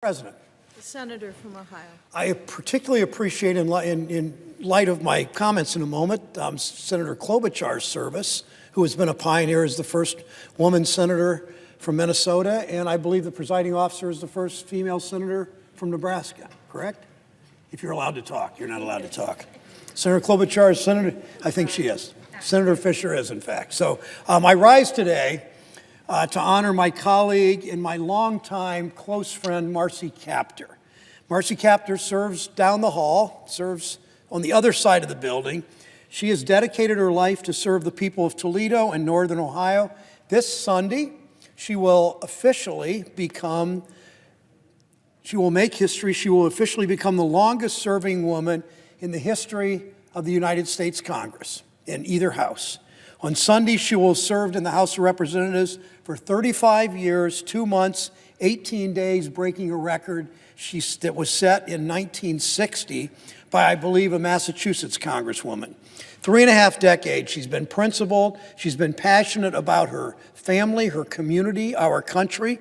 President, The senator from Ohio. I particularly appreciate, in light of my comments in a moment, Senator Klobuchar's service, who has been a pioneer as the first woman senator from Minnesota, and I believe the presiding officer is the first female senator from Nebraska, correct? If you're allowed to talk, you're not allowed to talk. Senator Klobuchar is senator, I think she is. Senator Fisher is, in fact. So I rise today to honor my colleague and my longtime close friend, Marcy Kaptur. Marcy Kaptur serves down the hall, serves on the other side of the building. She has dedicated her life to serve the people of Toledo and Northern Ohio. This Sunday, she will make history. She will officially become the longest serving woman in the history of the United States Congress in either house. On Sunday, she will have served in the House of Representatives for 35 years, 2 months, 18 days, breaking a record that was set in 1960 by, I believe, a Massachusetts congresswoman. 3.5 decades, she's been principled, she's been passionate about her family, her community, our country,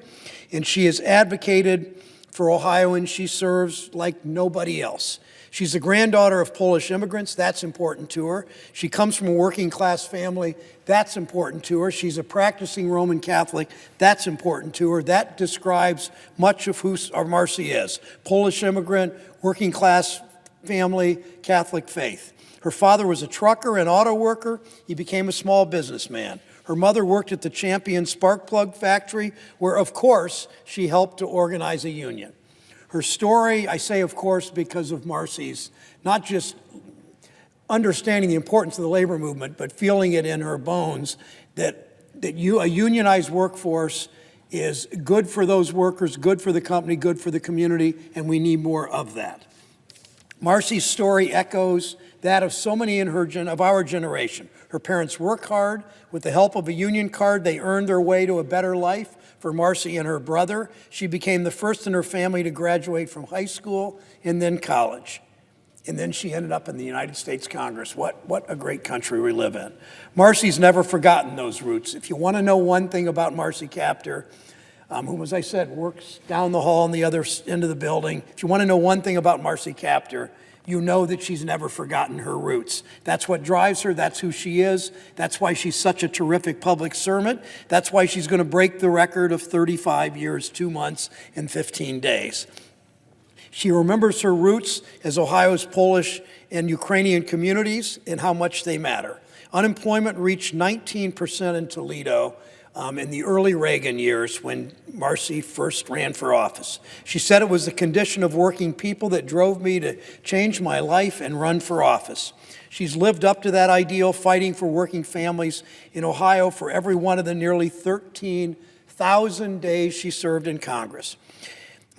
and she has advocated for Ohioans. She serves like nobody else. She's the granddaughter of Polish immigrants. That's important to her. She comes from a working class family. That's important to her. She's a practicing Roman Catholic. That's important to her. That describes much of who Marcy is. Polish immigrant, working class family, Catholic faith. Her father was a trucker and auto worker. He became a small businessman. Her mother worked at the Champion spark plug factory, where, of course, she helped to organize a union. Her story, I say of course because of Marcy's, not just understanding the importance of the labor movement, but feeling it in her bones that a unionized workforce is good for those workers, good for the company, good for the community, and we need more of that. Marcy's story echoes that of so many of our generation. Her parents worked hard. With the help of a union card, they earned their way to a better life. For Marcy and her brother, she became the first in her family to graduate from high school and then college. And then she ended up in the United States Congress. What a great country we live in. Marcy's never forgotten those roots. If you want to know one thing about Marcy Kaptur, who, as I said, works down the hall on the other end of the building, if you want to know one thing about Marcy Kaptur, you know that she's never forgotten her roots. That's what drives her. That's who she is. That's why she's such a terrific public servant. That's why she's going to break the record of 35 years, 2 months, and 15 days. She remembers her roots as Ohio's Polish and Ukrainian communities and how much they matter. Unemployment reached 19% in Toledo in the early Reagan years when Marcy first ran for office. She said it was the condition of working people that drove me to change my life and run for office. She's lived up to that ideal, fighting for working families in Ohio for every one of the nearly 13,000 days she served in Congress.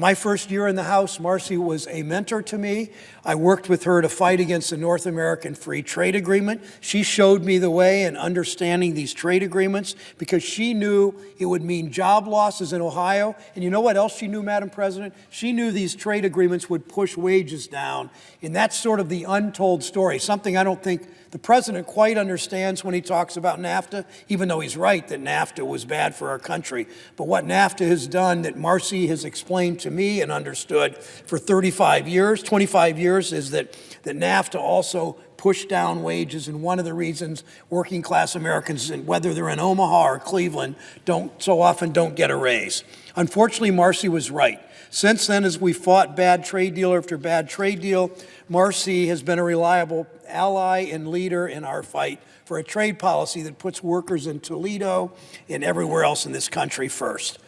My first year in the House, Marcy was a mentor to me. I worked with her to fight against the North American Free Trade Agreement. She showed me the way in understanding these trade agreements because she knew it would mean job losses in Ohio. And you know what else she knew, Madam President? She knew these trade agreements would push wages down. And that's sort of the untold story, something I don't think the president quite understands when he talks about NAFTA, even though he's right that NAFTA was bad for our country. But what NAFTA has done that Marcy has explained to me and understood for 35 years, 25 years, is that NAFTA also pushed down wages. And one of the reasons working class Americans, whether they're in Omaha or Cleveland, don't get a raise. Unfortunately, Marcy was right. Since then, as we fought bad trade deal after bad trade deal, Marcy has been a reliable ally and leader in our fight for a trade policy that puts workers in Toledo and everywhere else in this country first.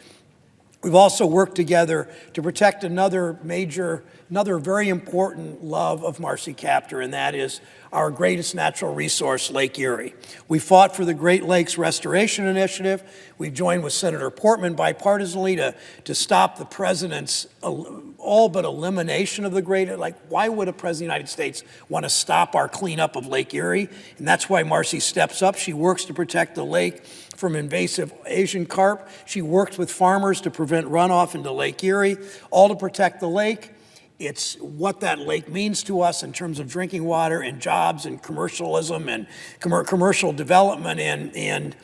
We've also worked together to protect another very important love of Marcy Kaptur, and that is our greatest natural resource, Lake Erie. We fought for the Great Lakes Restoration Initiative. We've joined with Senator Portman bipartisanly to stop the president's all but elimination of the why would a president of the United States want to stop our cleanup of Lake Erie? And that's why Marcy steps up. She works to protect the lake from invasive Asian carp. She works with farmers to prevent runoff into Lake Erie, all to protect the lake. It's what that lake means to us in terms of drinking water and jobs and commercialism and commercial development and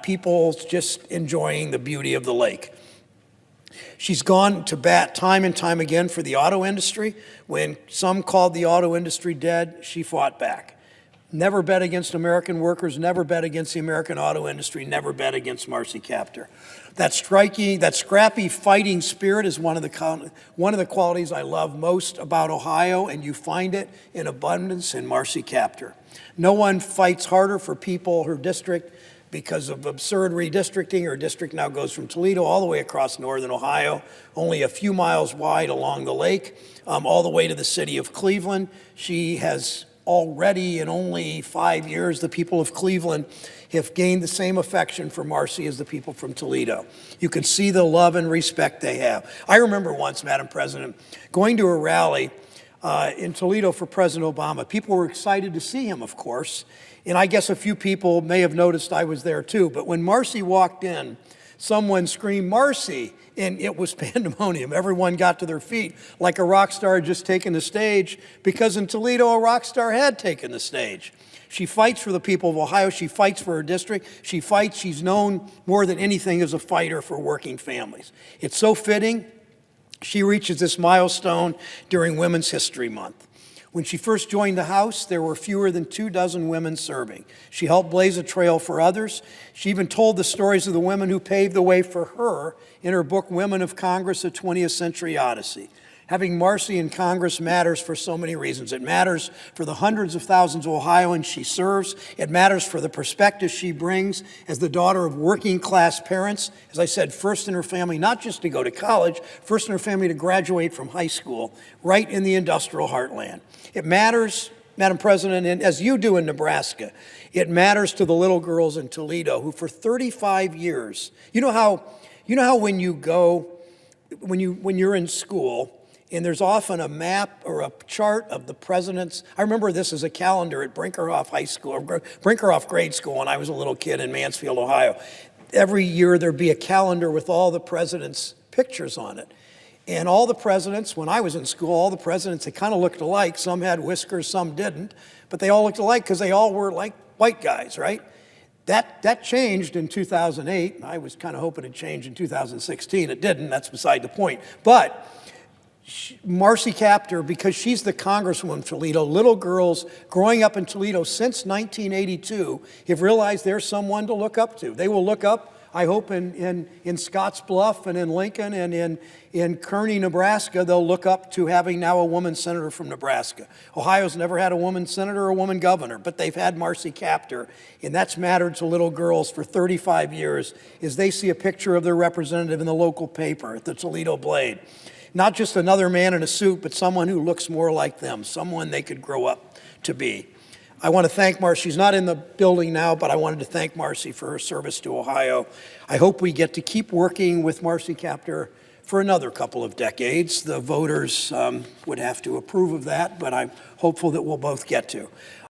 people just enjoying the beauty of the lake. She's gone to bat time and time again for the auto industry. When some called the auto industry dead, she fought back. Never bet against American workers, never bet against the American auto industry, never bet against Marcy Kaptur. That scrappy fighting spirit is one of the qualities I love most about Ohio, and you find it in abundance in Marcy Kaptur. No one fights harder for people, her district, because of absurd redistricting. Her district now goes from Toledo all the way across northern Ohio, only a few miles wide along the lake, all the way to the city of Cleveland. She has already, in only 5 years, the people of Cleveland have gained the same affection for Marcy as the people from Toledo. You can see the love and respect they have. I remember once, Madam President, going to a rally in Toledo for President Obama. People were excited to see him, of course, and I guess a few people may have noticed I was there too. But when Marcy walked in, someone screamed, "Marcy!" And it was pandemonium. Everyone got to their feet like a rock star had just taken the stage, because in Toledo, a rock star had taken the stage. She fights for the people of Ohio. She fights for her district. She fights. She's known more than anything as a fighter for working families. It's so fitting she reaches this milestone during Women's History Month. When she first joined the House, there were fewer than 24 women serving. She helped blaze a trail for others. She even told the stories of the women who paved the way for her in her book, Women of Congress, A 20th Century Odyssey. Having Marcy in Congress matters for so many reasons. It matters for the hundreds of thousands of Ohioans she serves. It matters for the perspective she brings as the daughter of working class parents. As I said, first in her family, not just to go to college, first in her family to graduate from high school, right in the industrial heartland. It matters, Madam President, and as you do in Nebraska, it matters to the little girls in Toledo who for 35 years, you know how when you're in school, and there's often a map or a chart of the presidents. I remember this as a calendar at Brinkerhoff High School, or Brinkerhoff Grade School when I was a little kid in Mansfield, Ohio. Every year there'd be a calendar with all the presidents' pictures on it. And all the presidents, when I was in school, all the presidents, they kind of looked alike. Some had whiskers, some didn't, but they all looked alike because they all were like white guys, right? That changed in 2008. I was kind of hoping it'd change in 2016. It didn't. That's beside the point. But Marcy Kaptur, because she's the congresswoman of Toledo, little girls growing up in Toledo since 1982 have realized there's someone to look up to. They will look up, I hope, in Scottsbluff and in Lincoln and in Kearney, Nebraska, they'll look up to having now a woman senator from Nebraska. Ohio's never had a woman senator or a woman governor, but they've had Marcy Kaptur, and that's mattered to little girls for 35 years as they see a picture of their representative in the local paper at the Toledo Blade. Not just another man in a suit, but someone who looks more like them, someone they could grow up to be. I want to thank Marcy. She's not in the building now, but I wanted to thank Marcy for her service to Ohio. I hope we get to keep working with Marcy Kaptur for another couple of decades. The voters would have to approve of that, but I'm hopeful that we'll both get to.